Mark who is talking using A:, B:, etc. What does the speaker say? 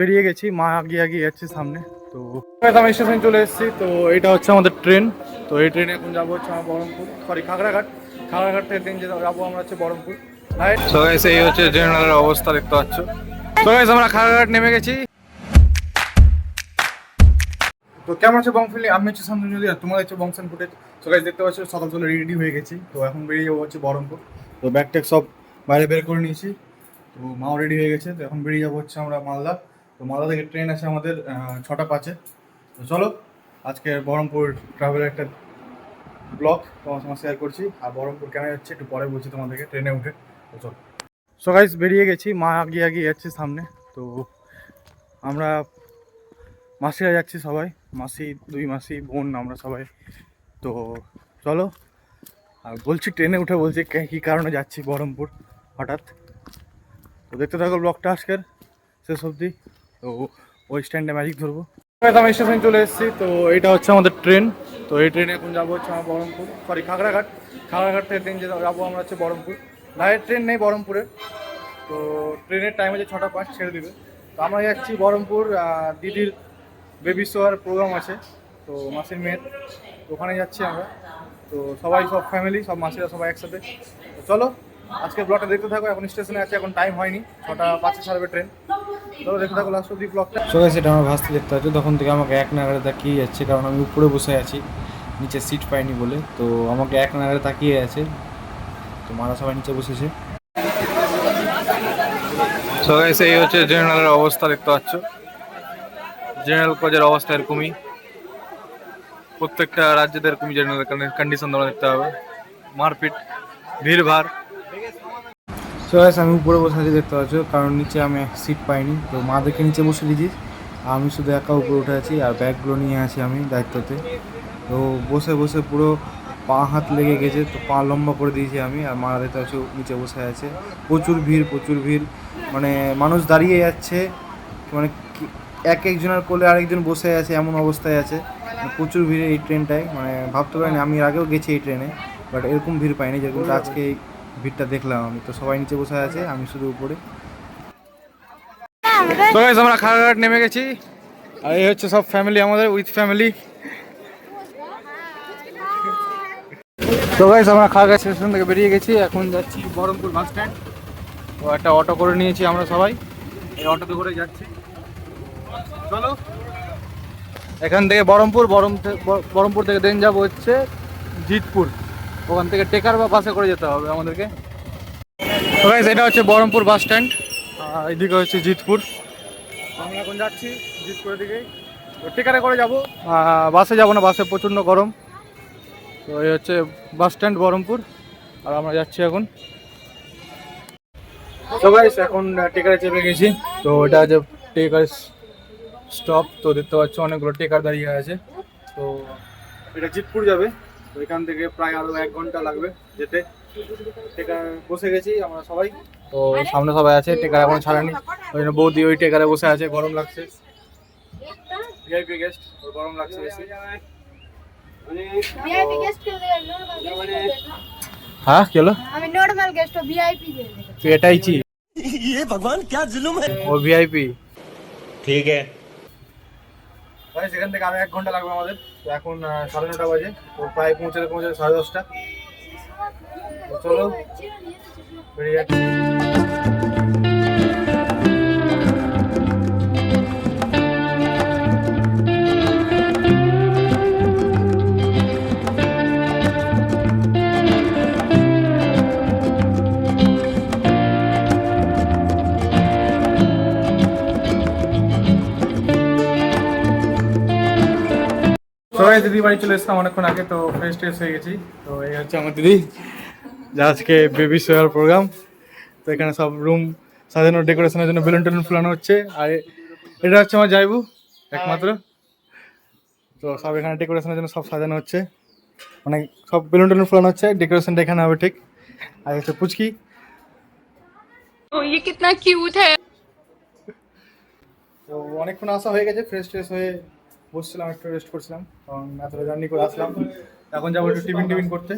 A: বেরিয়ে গেছি, মা আগিয়ে আগিয়ে যাচ্ছে সামনে। তো আমি স্টেশন চলে এসেছি। তো এটা হচ্ছে আমাদের ট্রেন। তো এই ট্রেনে এখন যাবো হচ্ছে আমার বহরমপুর, সরি খাগড়াঘাট। খাগড়াঘাট থেকে ট্রেন যাবো আমরা হচ্ছে বহরমপুর। সো গাইস এই হচ্ছে জেনারেলের অবস্থা দেখতে পাচ্ছ। সো গাইস আমরা খাগড়াঘাট নেমে গেছি। তো কেমন আছে বংশালী, আমি হচ্ছে শান্তনু যদি তোমার হচ্ছে বংশান ফুটেজ। সো গাইস দেখতে পাচ্ছ সকাল সকাল রেডি হয়ে গেছি। তো এখন বেরিয়ে যাবো হচ্ছে বহরমপুর। তো ব্যাগ ট্যাগ সব বাইরে বের করে নিয়েছি। তো মাও রেডি হয়ে গেছে। তো এখন বেরিয়ে যাবো হচ্ছে আমরা মালদা। তো মালদা থেকে ট্রেন আছে আমাদের 6টা 5-এ। তো চলো আজকে বহরমপুর ট্রাভেলের একটা ব্লগ তোমার সঙ্গে শেয়ার করছি। আর বহরমপুর কেন যাচ্ছে একটু পরে বলছি তোমাদেরকে ট্রেনে উঠে। তো চলো। সো গাইস বেরিয়ে গেছি, মা আগিয়ে আগিয়ে যাচ্ছে সামনে। তো আমরা মাসিরা যাচ্ছি সবাই, মাসি, 2 মাসি, বোন, আমরা সবাই। তো চলো। আর বলছি ট্রেনে উঠে বলছি কী কারণে যাচ্ছি বহরমপুর হঠাৎ। তো দেখতে থাকো ব্লগটা আজকের শেষ অবধি। তো ওই স্ট্যান্ডে ম্যাজিক ধরবো। আমি স্টেশন চলে এসেছি। তো এটা হচ্ছে আমাদের ট্রেন। তো এই ট্রেনে এখন যাবো হচ্ছে আমার বহরমপুর, সরি খাগড়াঘাট। খাগড়াঘাট থেকে ট্রেন যাবো আমরা হচ্ছে বহরমপুর। ডাইরেক্ট ট্রেন নেই বহরমপুরে। তো ট্রেনের টাইম হচ্ছে 6টা 5 ছেড়ে দিবে। তো আমরা যাচ্ছি বহরমপুর, দিদির বেবি শোয়ার প্রোগ্রাম আছে। তো মাসির মেয়ের, তো ওখানে যাচ্ছি আমরা। তো সবাই, সব ফ্যামিলি, সব মাসিরা সবাই একসাথে। তো চলো আজকে ব্লগটা দেখতে থাকো। এখন স্টেশনে আছে, এখন টাইম হয়নি, 6টা 5-এ ছাড়বে ট্রেন। চলো দেখতে থাকো লাস্ট অব্দি ব্লগটা। সবাই সেটা আমার ভাসতে দেখতে পাচ্ছি, তখন থেকে আমাকে এক নাগারে তাকিয়ে যাচ্ছে, কারণ আমি উপরে বসে আছি, নিচে সিট পাইনি বলে। তো আমাকে এক নাগারে তাকিয়ে আছে। তো মারা সবাই নিচে বসেছে। সো গাইস এই হচ্ছে জেনারেলের অবস্থা দেখতে পাচ্ছ। জেনারেল কোচের অবস্থা এরকমই, প্রত্যেকটা রাজ্যের এরকমই জেনারেল কন্ডিশন তোমরা দেখতে হবে। মারপিট, ভিড়ভাড়। সো গাইস আমি উপরে বসে আছি দেখতে পাচ্ছ, কারণ নিচে আমি সিট পাইনি। তো মা দেখে নিচে বসে দিয়েছি, আমি শুধু একা উপরে উঠে আছি আর ব্যাগগুলো নিয়ে আছি আমি দায়িত্বতে। তো বসে বসে পুরো পা হাত লেগে গেছে। তো পা লম্বা করে দিয়েছি আমি, আর মা দেখতে পাচ্ছ নিচে বসে আছে। প্রচুর ভিড়, প্রচুর ভিড়, মানে মানুষ দাঁড়িয়ে যাচ্ছে, মানে এক একজনের কোলে আরেকজন বসে আছে, এমন অবস্থায় আছে। প্রচুর ভিড় এই ট্রেনটায়, মানে ভাবতে পারিনি। আমি এর আগেও গেছি এই ট্রেনে, বাট এরকম ভিড় পাইনি যেরকম আজকে এই ভিড়টা দেখলাম আমি। তো সবাই নিচে বসে আছে, আমি শুধু উপরে। তো গাইস আমরা খাগড়াঘাট নেমে গেছি। আর এই হচ্ছে সব ফ্যামিলি আমাদের, উইথ ফ্যামিলি। তো গাইস আমরা খাগড়াঘাট স্টেশন থেকে বেরিয়ে গেছি, এখন যাচ্ছি বহরমপুর বাস স্ট্যান্ড। তো একটা অটো করে নিয়েছি আমরা সবাই, এই অটোতে করে যাচ্ছি। চলো এখান থেকে বহরমপুর থেকে দেন যাবো হচ্ছে জিতপুর। ওখান থেকে টেকার বা বাসে করে যেতে হবে আমাদেরকে। তো গাইস এটা হচ্ছে বহরমপুর বাস স্ট্যান্ড, এইদিকে হচ্ছে জিতপুর। আমরা এখন যাচ্ছি জিতপুরের দিকে। তো টেকারে করে যাবো, বাসে যাবো না, বাসে প্রচণ্ড গরম। তো এই হচ্ছে বাস স্ট্যান্ড বহরমপুর, আর আমরা যাচ্ছি এখন। তো গাইস এখন টেকারে চেপে গেছি। তো এটা হচ্ছে টেকার স্টপ। তো দেখতে পাচ্ছ অনেকগুলো টেকার দাঁড়িয়ে আছে। তো এটা জিতপুর যাবে। তো এখান থেকে প্রায় আরো 1 ঘন্টা লাগবে যেতে। টেকার বসে গেছি আমরা সবাই। তো সামনে সবাই আছে, টেকার এখন ছাড়েনি। ওই জন্য বৌদি ওই টেকারে বসে আছে, গরম লাগছে। ভিআইপি গেস্ট, ওর গরম লাগছে বেশি।
B: ভিআইপি গেস্ট কে
A: হ্যাঁ কি হলো?
B: আমি নরমাল গেস্ট ও ভিআইপি দে
A: তুই এটাই চি
C: ये भगवान क्या जुल्म है।
A: ও ভিআইপি।
C: ठीक है।
A: ভাই সেখান থেকে আরো 1 ঘন্টা লাগবে আমাদের। তো এখন 9:30 বাজে। তো প্রায় পৌঁছাতে 10:30। তো চলো বেরিয়ে যাচ্ছি। সবাই দিদি বাড়ি চলে এসেছিলাম অনেকক্ষণ আগে। তো ফ্রেশ ট্রেশ হয়ে গেছি। তো এই হচ্ছে আমার দিদি, যা আজকে বেবি শোয়ার প্রোগ্রাম। তো এখানে সব রুম সাজানো, ডেকোরেশনের জন্য বেলুন টেলুন ফুলানো হচ্ছে। আর এটা হচ্ছে আমার জাইবু একমাত্র। তো সব এখানে ডেকোরেশনের জন্য সব সাজানো হচ্ছে, মানে সব বেলুন টেলুন ফুলানো হচ্ছে, ডেকোরেশনটা এখানে হবে ঠিক। আর হচ্ছে পুচকি।
B: ये कितना क्यूट है।
A: তো অনেকক্ষণ আসা হয়ে গেছে, ফ্রেশ ট্রেশ হয়ে বসছিলাম, একটু রেস্ট করছিলাম, কারণ এতটা জার্নি করে আসলাম। এখন যাবো একটু টিফিন করতে।